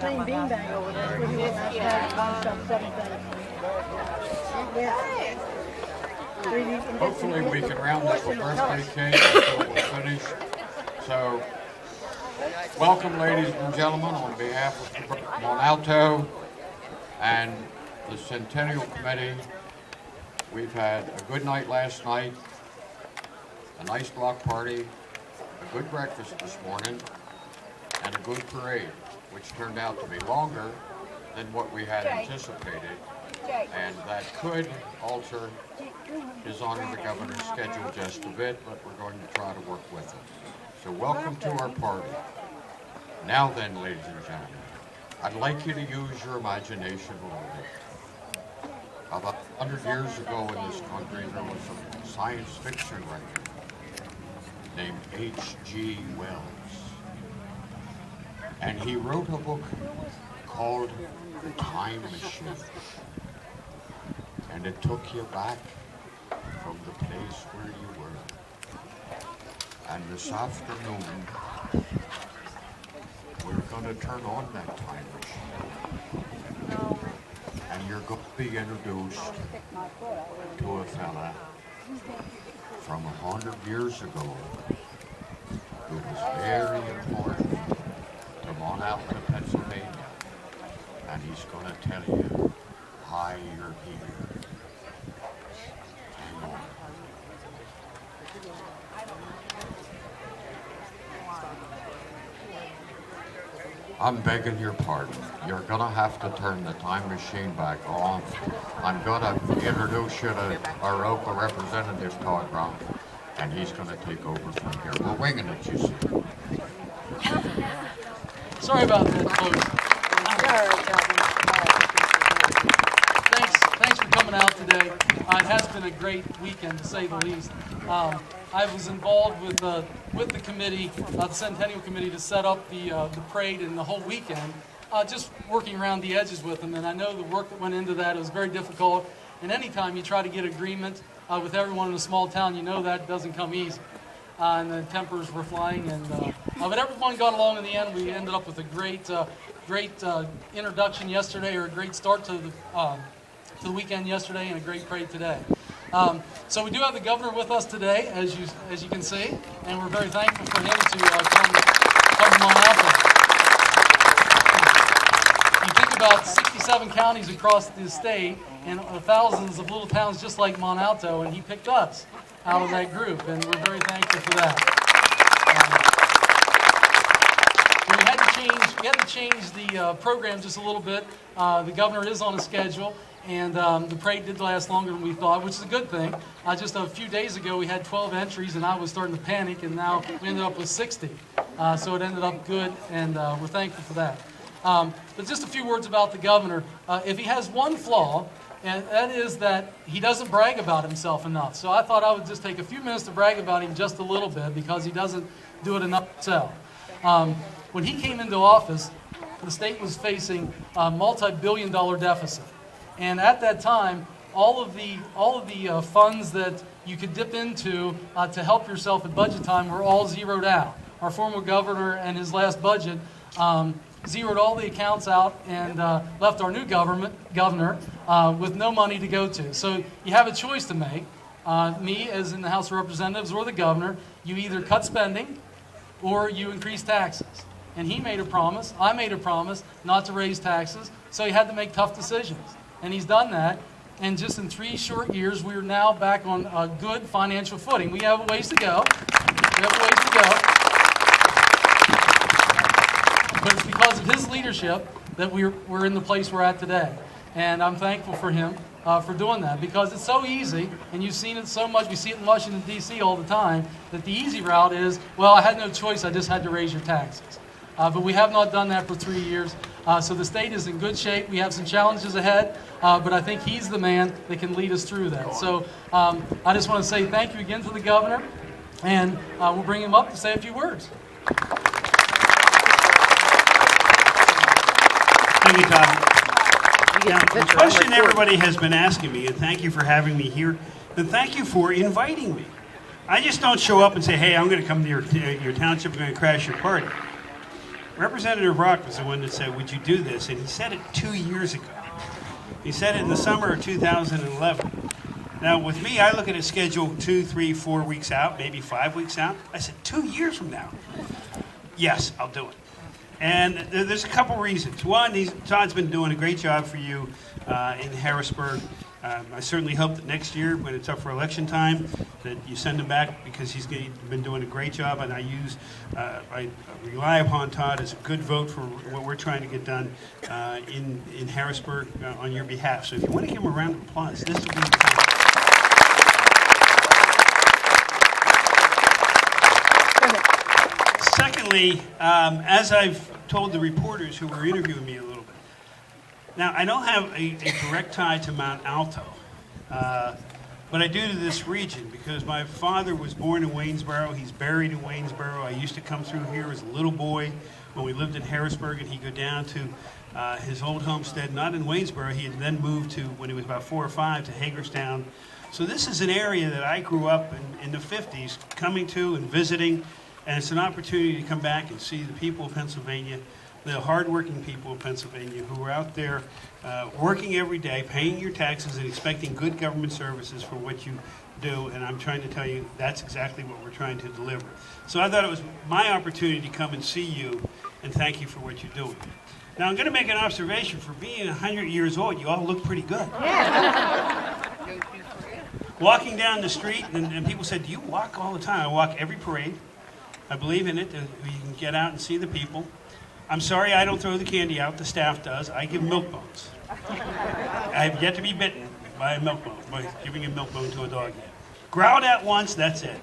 seen beanbag over there. We went last night, 7 days. Hopefully we can round up a birthday cake until we're finished. So, welcome ladies and gentlemen on behalf of Monalto and the Centennial Committee. We've had a good night last night, a nice block party, a good breakfast this morning, and a good parade, which turned out to be longer than what we had anticipated, and that could alter His Honor the Governor's schedule just a bit, but we're going to try to work with it. So welcome to our party. Now then, ladies and gentlemen, I'd like you to use your imagination a little bit. About 100 years ago in this country, there was a science fiction writer named H.G. Wells. And he wrote a book called The Time Machine. And it took you back from the place where you were. And this afternoon, we're going to turn on that time machine. And you're going to be introduced to a fella from 100 years ago who was very important to Monalto, Pennsylvania. And he's going to tell you why you're here. Hang on. I'm begging your pardon. You're going to have to turn the time machine back on. I'm going to introduce you to our local representative, Todd Brown, and he's going to take over from here. We're winging it, you see. Sorry about that, folks. Thanks for coming out today. It has been a great weekend, to say the least. I was involved with the committee, the Centennial Committee, to set up the parade and the whole weekend, just working around the edges with them. And I know the work that went into that was very difficult. And anytime you try to get agreement with everyone in a small town, you know that doesn't come easy. And the tempers were flying, but everyone got along in the end. We ended up with a great introduction yesterday, or a great start to the weekend yesterday, and a great parade today. So we do have the governor with us today, as you can see, and we're very thankful for him to come to Monalto. You think about 67 counties across the state and thousands of little towns just like Monalto, and he picked us out of that group, and we're very thankful for that. We had to change the program just a little bit. The governor is on a schedule, and the parade did last longer than we thought, which is a good thing. Just a few days ago, we had 12 entries, and I was starting to panic, and now we ended up with 60. So it ended up good, and we're thankful for that. But just a few words about the governor. If he has one flaw, and that is that he doesn't brag about himself enough. So I thought I would just take a few minutes to brag about him just a little bit, because he doesn't do it enough himself. When he came into office, the state was facing a multi-billion-dollar deficit. And at that time, all of the funds that you could dip into to help yourself at budget time were all zeroed out. Our former governor and his last budget zeroed all the accounts out and left our new governor with no money to go to. So you have a choice to make. Me, as in the House of Representatives, or the governor, you either cut spending or you increase taxes. And he made a promise, I made a promise not to raise taxes, so he had to make tough decisions. And he's done that, and just in 3 short years, we are now back on a good financial footing. We have a ways to go. But it's because of his leadership that we're in the place we're at today. And I'm thankful for him for doing that, because it's so easy, and you've seen it so much, we see it in Washington, D.C. all the time, that the easy route is, well, I had no choice, I just had to raise your taxes. But we have not done that for 3 years. So the state is in good shape. We have some challenges ahead, but I think he's the man that can lead us through that. So I just want to say thank you again to the governor, and we'll bring him up to say a few words. Thank you, Todd. Now, the question everybody has been asking me, and thank you for having me here, and thank you for inviting me. I just don't show up and say, hey, I'm going to come to your township, I'm going to crash your party. Representative Rock was the one that said, would you do this? And he said it 2 years ago. He said it in the summer of 2011. Now, with me, I look at a schedule 2, 3, 4 weeks out, maybe 5 weeks out. I said, 2 years from now? Yes, I'll do it. And there's a couple reasons. One, Todd's been doing a great job for you in Harrisburg. I certainly hope that next year, when it's up for election time, that you send him back, because he's been doing a great job, and I rely upon Todd as a good vote for what we're trying to get done in Harrisburg on your behalf. So if you want to give him a round of applause, this will be the time. Secondly, as I've told the reporters who were interviewing me a little bit, now I don't have a direct tie to Mount Alto, but I do to this region because my father was born in Waynesboro. He's buried in Waynesboro. I used to come through here as a little boy when we lived in Harrisburg, and he'd go down to his old homestead, not in Waynesboro. He had then moved to, when he was about 4 or 5, to Hagerstown. So this is an area that I grew up in the 50s, coming to and visiting. And it's an opportunity to come back and see the people of Pennsylvania, the hardworking people of Pennsylvania who are out there working every day, paying your taxes and expecting good government services for what you do. And I'm trying to tell you that's exactly what we're trying to deliver. So I thought it was my opportunity to come and see you and thank you for what you're doing. Now I'm going to make an observation. For being 100 years old, you all look pretty good. Walking down the street, and people said, do you walk all the time? I walk every parade. I believe in it, that we can get out and see the people. I'm sorry I don't throw the candy out, the staff does. I give milk bones. I have yet to be bitten by a milk bone, by giving a milk bone to a dog yet. Growled at once, that's it,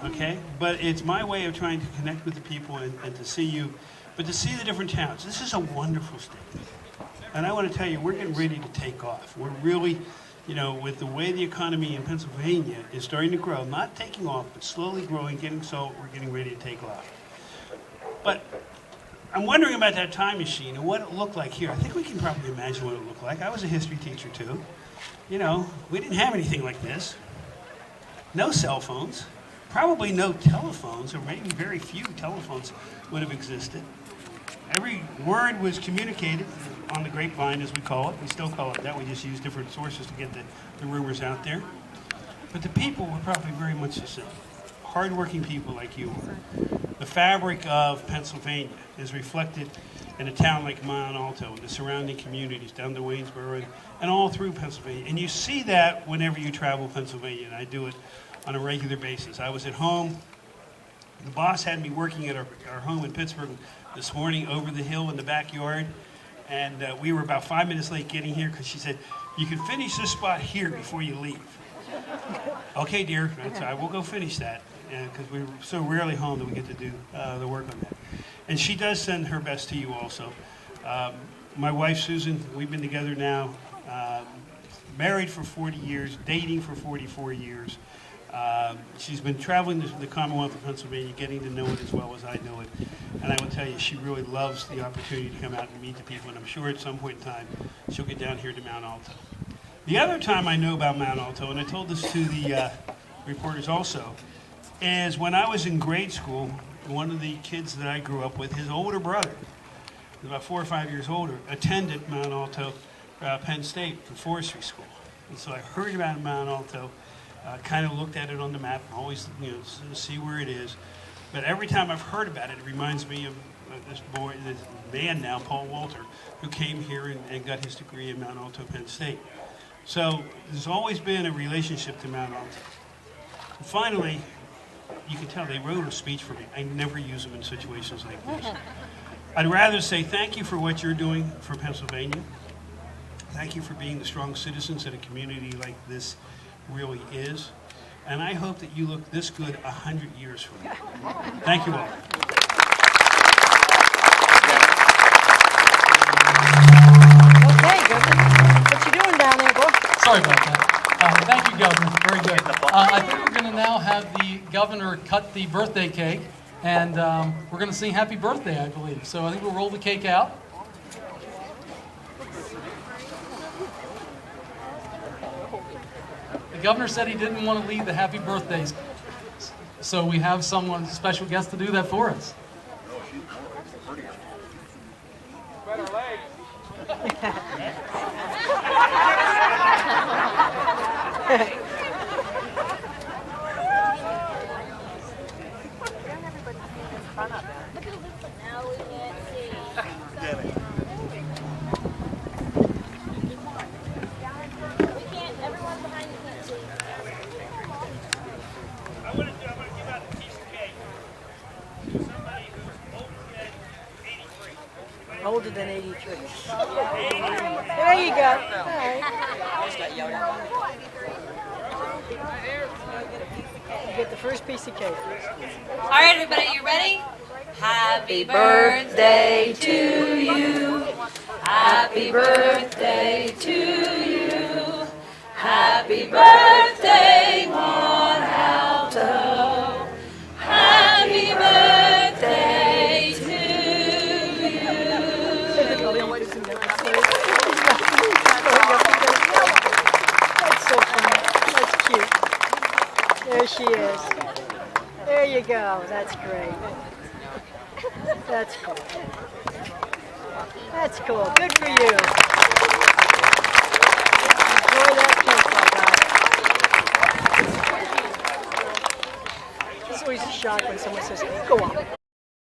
okay? But it's my way of trying to connect with the people and to see you, but to see the different towns. This is a wonderful state. And I want to tell you, we're getting ready to take off. We're really, you know, with the way the economy in Pennsylvania is starting to grow, not taking off, but slowly growing, we're getting ready to take off. But I'm wondering about that time machine and what it looked like here. I think we can probably imagine what it looked like. I was a history teacher too. You know, we didn't have anything like this. No cell phones, probably no telephones, or maybe very few telephones would have existed. Every word was communicated on the grapevine, as we call it. We still call it that. We just use different sources to get the rumors out there. But the people were probably very much the same. Hardworking people like you were. The fabric of Pennsylvania is reflected in a town like Mount Alto and the surrounding communities down to Waynesboro and all through Pennsylvania. And you see that whenever you travel Pennsylvania, and I do it on a regular basis. I was at home. The boss had me working at our home in Pittsburgh this morning over the hill in the backyard, and we were about 5 minutes late getting here because she said, you can finish this spot here before you leave. Okay, dear, I will go finish that, because we're so rarely home that we get to do the work on that. And she does send her best to you also. My wife, Susan, we've been together now, married for 40 years, dating for 44 years. She's been traveling the Commonwealth of Pennsylvania, getting to know it as well as I know it. And I will tell you, she really loves the opportunity to come out and meet the people. And I'm sure at some point in time, she'll get down here to Mount Alto. The other time I know about Mount Alto, and I told this to the reporters also, is when I was in grade school, one of the kids that I grew up with, his older brother, about 4 or 5 years older, attended Mount Alto Penn State for forestry school. And so I heard about Mount Alto, kind of looked at it on the map, always, you know, see where it is. But every time I've heard about it, it reminds me of this boy, this man now, Paul Walter, who came here and got his degree in Mount Alto Penn State. So there's always been a relationship to Mount Alto. And finally, you can tell they wrote a speech for me. I never use them in situations like this. I'd rather say thank you for what you're doing for Pennsylvania. Thank you for being the strong citizens that a community like this really is. And I hope that you look this good 100 years from now. Thank you all. Okay, Governor. What you doing down there, boy? Sorry about that. Thank you, Governor. Very good. I think we're going to now have the governor cut the birthday cake, and we're going to sing happy birthday, I believe. So I think we'll roll the cake out. The governor said he didn't want to lead the happy birthdays, so we have someone, special guest, to do that for us. I'm gonna give out a piece of cake to somebody who's older than 83. Older than 83. There you go. All right. You get the first piece of cake. All right, everybody, you ready? Happy birthday to you. Happy birthday to you. Happy birthday, Monalto. Happy birthday to you. That's so funny. That's cute. There she is. There you go. That's great. That's cool. That's cool. Good for you. Enjoy that cake, my God. It's always a shock when someone says, go on.